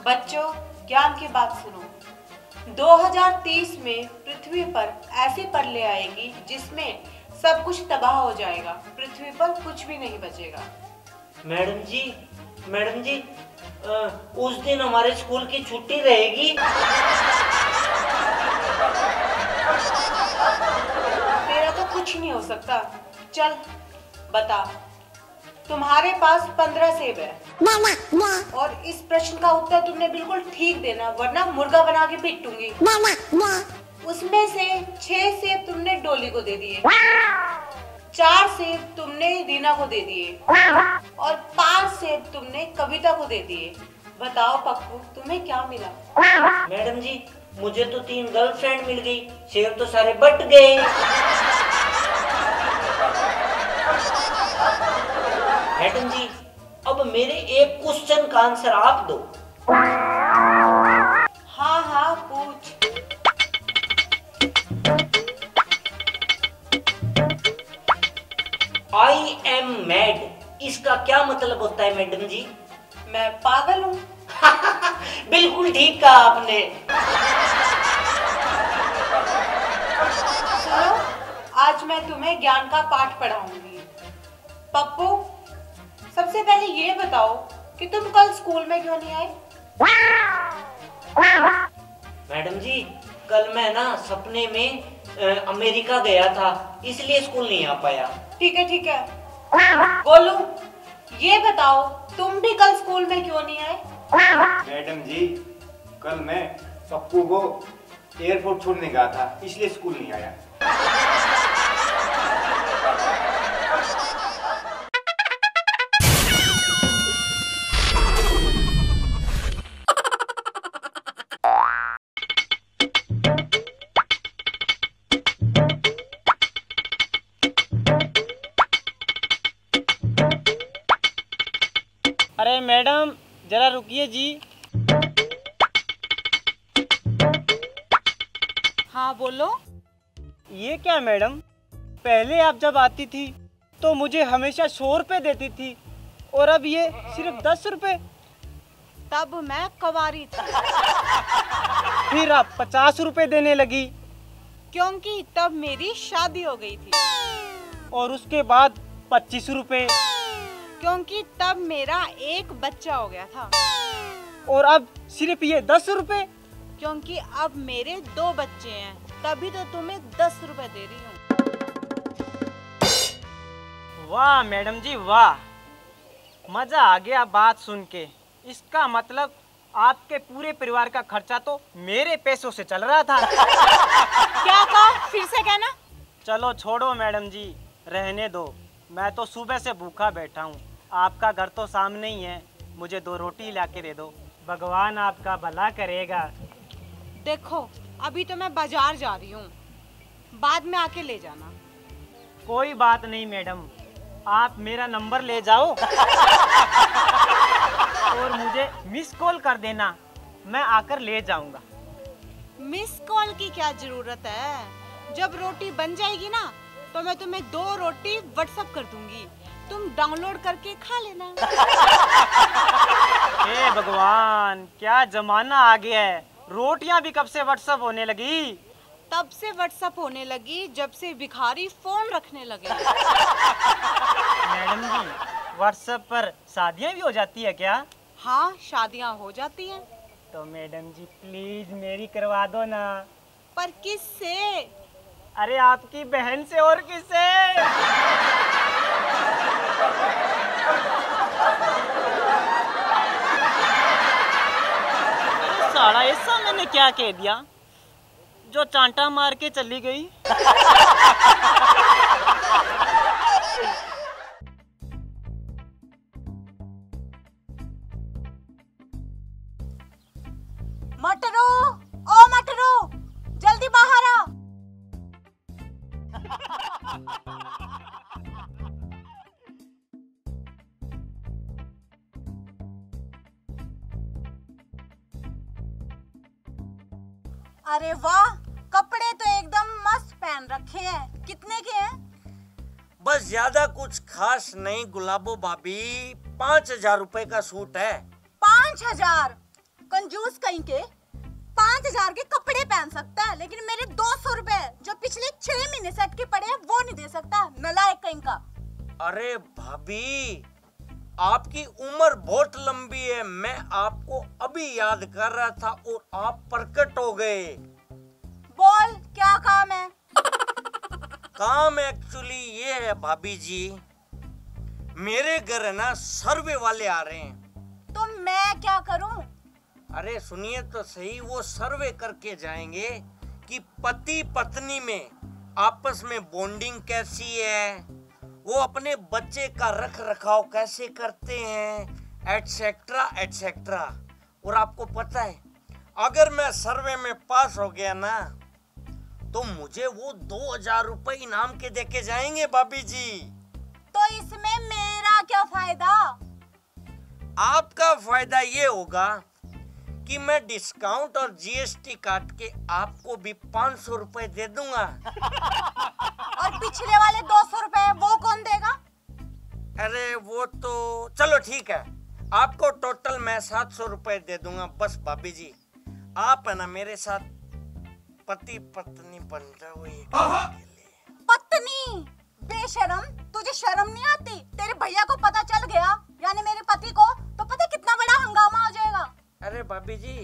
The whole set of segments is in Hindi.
बच्चों, ज्ञान की बात सुनो। 2030 में पृथ्वी पर ऐसी प्रलय आएगी जिसमें सब कुछ तबाह हो जाएगा। पृथ्वी पर कुछ भी नहीं बचेगा। मैडम जी, उस दिन हमारे स्कूल की छुट्टी रहेगी? तेरा तो कुछ नहीं हो सकता। चल बता, तुम्हारे पास 15 सेब है और इस प्रश्न का उत्तर तुमने बिल्कुल ठीक देना, वरना मुर्गा बना के पीटूंगी। उसमें से 6 सेब तुमने डोली को दे दिए, 4 सेब तुमने रीना को दे दिए और 5 सेब तुमने कविता को दे दिए। बताओ पप्पू, तुम्हें क्या मिला? मैडम जी, मुझे तो 3 गर्लफ्रेंड मिल गई, सेब तो सारे बट गए। मैडम जी, अब मेरे एक क्वेश्चन का आंसर आप दो। हाँ हाँ, पूछ। आई एम मैड, इसका क्या मतलब होता है मैडम जी? मैं पागल हूँ। बिल्कुल ठीक कहा आपने। सुनो, आज मैं तुम्हें ज्ञान का पाठ पढ़ाऊंगी। पप्पू, सबसे पहले ये बताओ कि तुम कल स्कूल में क्यों नहीं आए? मैडम जी, कल मैं ना सपने में अमेरिका गया था, इसलिए स्कूल नहीं आ पाया। ठीक है। गोलू, ये बताओ तुम भी कल स्कूल में क्यों नहीं आए? मैडम जी, कल मैं पप्पू को एयरपोर्ट छोड़ने गया था, इसलिए स्कूल नहीं आया। अरे मैडम, जरा रुकिए जी। हाँ बोलो। ये क्या मैडम, पहले आप जब आती थी तो मुझे हमेशा 100 रुपए देती थी और अब ये सिर्फ 10 रुपए। तब मैं कवारी थी। फिर आप 50 रुपए देने लगी। क्योंकि तब मेरी शादी हो गई थी। और उसके बाद 25 रुपए। क्योंकि तब मेरा एक बच्चा हो गया था। और अब सिर्फ ये 10 रुपए। क्योंकि अब मेरे 2 बच्चे हैं, तभी तो तुम्हें 10 रुपए दे रही हूँ। वाह मैडम जी वाह, मजा आ गया बात सुन के। इसका मतलब आपके पूरे परिवार का खर्चा तो मेरे पैसों से चल रहा था। क्या कहा? फिर से कहना। चलो छोड़ो मैडम जी, रहने दो। मैं तो सुबह से भूखा बैठा हूँ। आपका घर तो सामने ही है, मुझे 2 रोटी लाके दे दो। भगवान आपका भला करेगा। देखो, अभी तो मैं बाजार जा रही हूँ, बाद में आके ले जाना। कोई बात नहीं मैडम, आप मेरा नंबर ले जाओ और मुझे मिस कॉल कर देना, मैं आकर ले जाऊंगा। मिस कॉल की क्या जरूरत है? जब रोटी बन जाएगी ना तो मैं तुम्हें 2 रोटी व्हाट्सएप कर दूंगी, तुम डाउनलोड करके खा लेना। हे भगवान, क्या जमाना आ गया है। रोटियां भी कब से व्हाट्सएप होने लगी? तब से व्हाट्सएप होने लगी जब से भिखारी फोन रखने लगे। मैडम जी, व्हाट्सएप पर शादियां भी हो जाती है क्या? हाँ, शादियाँ हो जाती हैं। तो मैडम जी प्लीज मेरी करवा दो ना। पर किससे? अरे आपकी बहन से और किससे? अरे साला, ऐसा मैंने क्या कह दिया जो चांटा मार के चली गई? मटरू, ओ मटरू, जल्दी बाहर आ। अरे वाह, कपड़े तो एकदम मस्त पहन रखे हैं। कितने के हैं? बस ज्यादा कुछ खास नहीं गुलाबो भाभी, 5,000 रुपए का सूट है। 5,000? कंजूस कहीं के 5,000 के कपड़े पहन सकता है, लेकिन मेरे 200 रुपए जो पिछले 6 महीने से अटके पड़े हैं वो नहीं दे सकता। नालायक कहीं का। अरे भाभी, आपकी उम्र बहुत लंबी है। मैं आपको अभी याद कर रहा था और आप प्रकट हो गए। बोल, क्या काम है? काम एक्चुअली ये है भाभी जी, मेरे घर है ना सर्वे वाले आ रहे हैं। तो मैं क्या करूं? अरे सुनिए तो सही, वो सर्वे करके जाएंगे कि पति पत्नी में आपस में बॉन्डिंग कैसी है, वो अपने बच्चे का रख रखाव कैसे करते हैं, एटसेट्रा एटसेट्रा। और आपको पता है, अगर मैं सर्वे में पास हो गया ना तो मुझे वो 2,000 रुपए इनाम के देके जाएंगे भाभी जी। तो इसमें मेरा क्या फायदा? आपका फायदा ये होगा कि मैं डिस्काउंट और जीएसटी काट के आपको भी 500 रुपए दे दूंगा। और पिछले वाले 200 रुपए वो कौन देगा? अरे वो तो चलो ठीक है, आपको टोटल मैं 700 रुपए दे दूंगा। बस भाभी जी, आप है ना मेरे साथ पति पत्नी बन जाओ। पत्नी? बेशरम, तुझे शर्म नहीं आती? तेरे भैया को पता चल गया, यानी मेरे पति को, तो पता कितना बड़ा हंगामा हो जाएगा। अरे भाभी जी,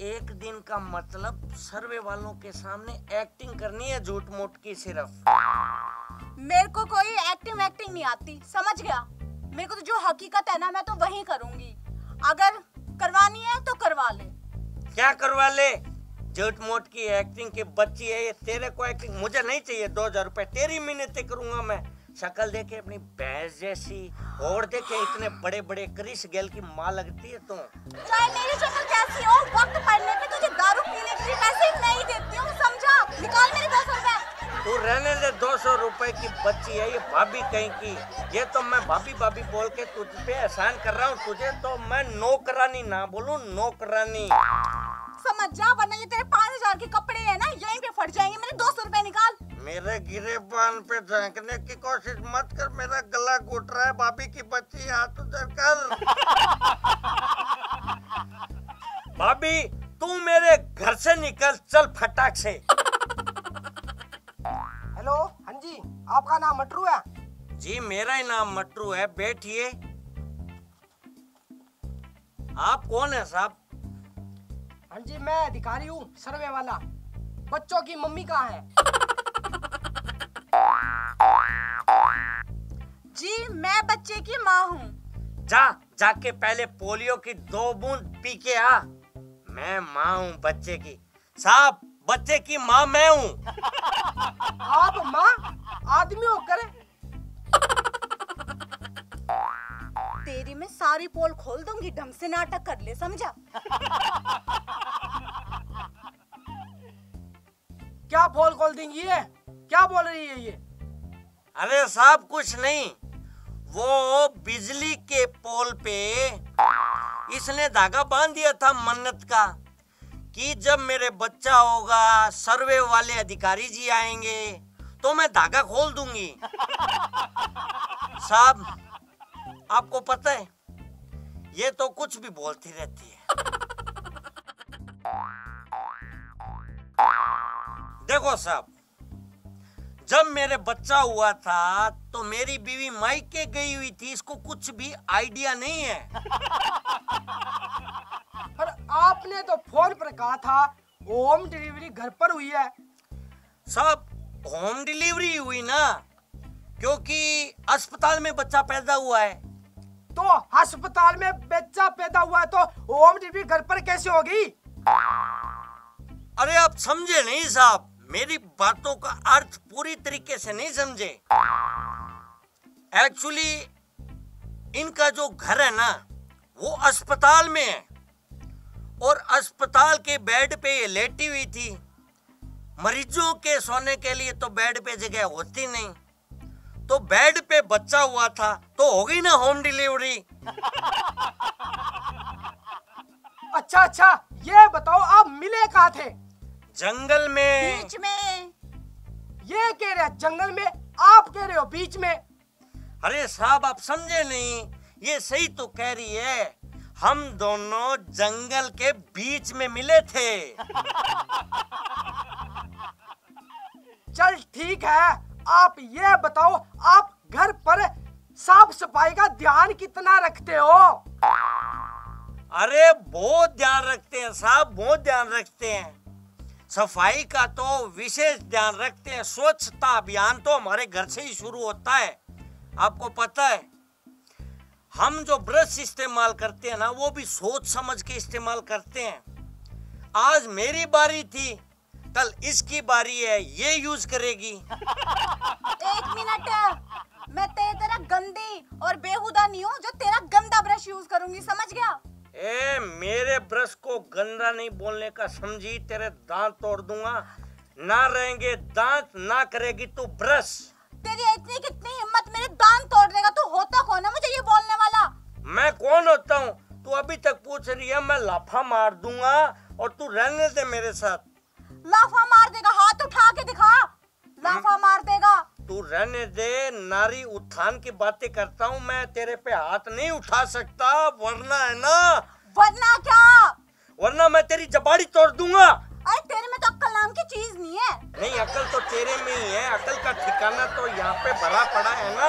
एक दिन का मतलब सर्वे वालों के सामने एक्टिंग करनी है, झूठ मूठ की सिर्फ। मेरे को कोई एक्टिंग नहीं आती, समझ गया? मेरे को तो जो हकीकत है ना, मैं तो वही करूंगी। अगर करवानी है तो करवा ले। क्या करवा ले? झूठ मूठ की एक्टिंग की बच्ची है ये। तेरे को एक्टिंग मुझे नहीं चाहिए। 2,000 रुपए तेरी मिन्नतें करूंगा मैं। शक्ल देखे अपनी भैंस जैसी, और देखे इतने बड़े बड़े क्रिस गेल की माँ लगती है तू। चाहे मेरी शक्ल कैसी हो, वक्त पड़ने पे तुझे दारू पीने के लिए पैसे नहीं देती हूँ, समझा? निकाल मेरे 200 रुपए। तू रहने दे, 200 रुपए की बच्ची है ये, भाभी कहीं की। ये तो मैं भाभी भाभी बोल के तुझ पे एहसान कर रहा हूँ। तुझे तो मैं नौकरानी ना बोलूं, नौकरानी समझ जा, वरना ये तेरे 5,000 के कपड़े है ना, यहीं पे फट जाएंगे। मेरे 200 रुपए निकाल। मेरे गिरे पान पे झांकने की कोशिश मत कर, मेरा गला घुट रहा है। भाभी की बच्ची, हाथ उधर कर। भाभी तू मेरे घर से निकल, चल फटाक से। हेलो, हाँ जी, आपका नाम मटरू है? जी मेरा ही नाम मटरू है, बैठिए। आप कौन है साहब? हाँ जी, मैं अधिकारी हूँ, सर्वे वाला। बच्चों की मम्मी कहाँ है? जी मैं बच्चे की माँ हूँ। जाके पहले पोलियो की 2 बूंद पी के आ। मैं माँ हूँ बच्चे की। साहब, बच्चे की माँ मैं हूँ। आप माँ? आदमी होकर? तेरी मैं सारी पोल खोल दूंगी, ढंग से नाटक कर ले, समझा? क्या पोल खोल देंगी ये? क्या बोल रही है ये? अरे साहब कुछ नहीं, वो बिजली के पोल पे इसने धागा बांध दिया था मन्नत का कि जब मेरे बच्चा होगा, सर्वे वाले अधिकारी जी आएंगे तो मैं धागा खोल दूंगी। साहब आपको पता है, ये तो कुछ भी बोलती रहती है। देखो साहब, जब मेरे बच्चा हुआ था तो मेरी बीवी मायके गई हुई थी, इसको कुछ भी आइडिया नहीं है। पर आपने तो फोन पर कहा था होम डिलीवरी घर पर हुई है। साहब होम डिलीवरी हुई ना, क्योंकि अस्पताल में बच्चा पैदा हुआ है। तो अस्पताल में बच्चा पैदा हुआ है तो होम डिलीवरी घर पर कैसे होगी? अरे आप समझे नहीं साहब, मेरी बातों का अर्थ पूरी तरीके से नहीं समझे। एक्चुअली इनका जो घर है ना वो अस्पताल में है, और अस्पताल के बेड पे ये लेटी हुई थी। मरीजों के सोने के लिए तो बेड पे जगह होती नहीं, तो बेड पे बच्चा हुआ था तो हो गई ना होम डिलीवरी। अच्छा, ये बताओ आप मिले कहाँ थे? जंगल में। बीच में? ये कह रहे जंगल में, आप कह रहे हो बीच में। अरे साहब आप समझे नहीं, ये सही तो कह रही है। हम दोनों जंगल के बीच में मिले थे। चल ठीक है, आप ये बताओ, आप घर पर साफ सफाई का ध्यान कितना रखते हो? अरे बहुत ध्यान रखते हैं साहब, बहुत ध्यान रखते हैं। सफाई का तो विशेष ध्यान रखते हैं। स्वच्छता अभियान तो हमारे घर से ही शुरू होता है। आपको पता है, हम जो ब्रश इस्तेमाल करते हैं ना, वो भी सोच समझ के इस्तेमाल करते हैं। आज मेरी बारी थी, कल इसकी बारी है, ये यूज करेगी। एक मिनट, मैं तेरी तरह गंदी और बेहुदा नहीं हूँ जो तेरा गंदा ब्रश यूज करूंगी, समझ गया? ए, मेरे ब्रश को गंदा नहीं बोलने का समझी, तेरे दांत तोड़ दूंगा। ना रहेंगे दांत, ना करेगी तू ब्रश। तेरी इतनी कितनी हिम्मत मेरे दांत तोड़ देगा? तू होता कौन है मुझे ये बोलने वाला? मैं कौन होता हूँ? तू अभी तक पूछ रही है। मैं लाफा मार दूंगा और तू रहने दे मेरे साथ। लाफा मार देगा? हाथ उठा के दिखा, लाफा मार देगा। तू रहने दे, नारी उत्थान की बातें करता हूँ मैं, तेरे पे हाथ नहीं उठा सकता, वरना है ना। वरना क्या? वरना मैं तेरी जबाड़ी तोड़ दूंगा। अरे तेरे में तो अक्ल नाम की चीज नहीं है। नहीं, अकल तो तेरे में ही है। अकल का ठिकाना तो यहाँ पे भरा पड़ा है ना।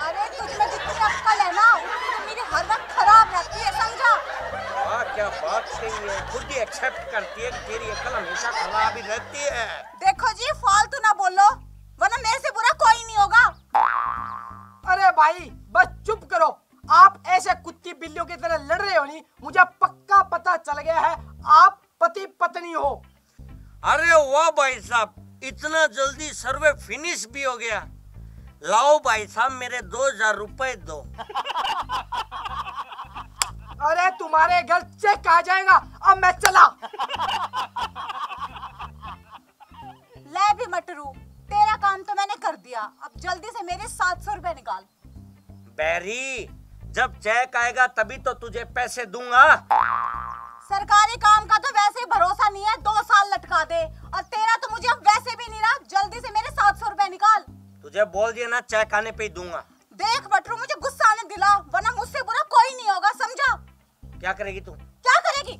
अरे तुझ में जितनी अक्ल है ना, उतनी तो मेरी हर वक्त खराब रहती है, समझा? वाह, क्या बात सही है। खुद ही एक्सेप्ट करती है कि तेरी अकल हमेशा खराब ही रहती है। देखो जी, फालतू ना बोलो, वरना मेरे से बुरा कोई नहीं होगा। अरे भाई बस चुप करो। आप ऐसे कुत्ती बिल्लियों की तरह लड़ रहे हो नहीं, मुझे पक्का पता चल गया है आप पति पत्नी हो। अरे वाह भाई साहब, इतना जल्दी सर्वे फिनिश भी हो गया। लाओ भाई साहब, मेरे 2000 रुपए दो। अरे तुम्हारे घर चेक आ जाएगा, अब मैं चला। ले भी मटरू, तेरा काम तो मैंने कर दिया, अब जल्दी से मेरे 700 रुपए निकाल। बैरी, जब चेक आएगा तभी तो तुझे पैसे दूंगा। सरकारी काम का तो वैसे ही भरोसा नहीं है, 2 साल लटका दे। और तेरा तो मुझे अब वैसे भी नहीं रहा, जल्दी से मेरे 700 रुपए निकाल। तुझे बोल दिया ना, चेक आने पे ही दूंगा। देख बटरू, मुझे गुस्सा आने दिला, वरना मुझसे बुरा कोई नहीं होगा, समझा? क्या करेगी तू? क्या करेगी?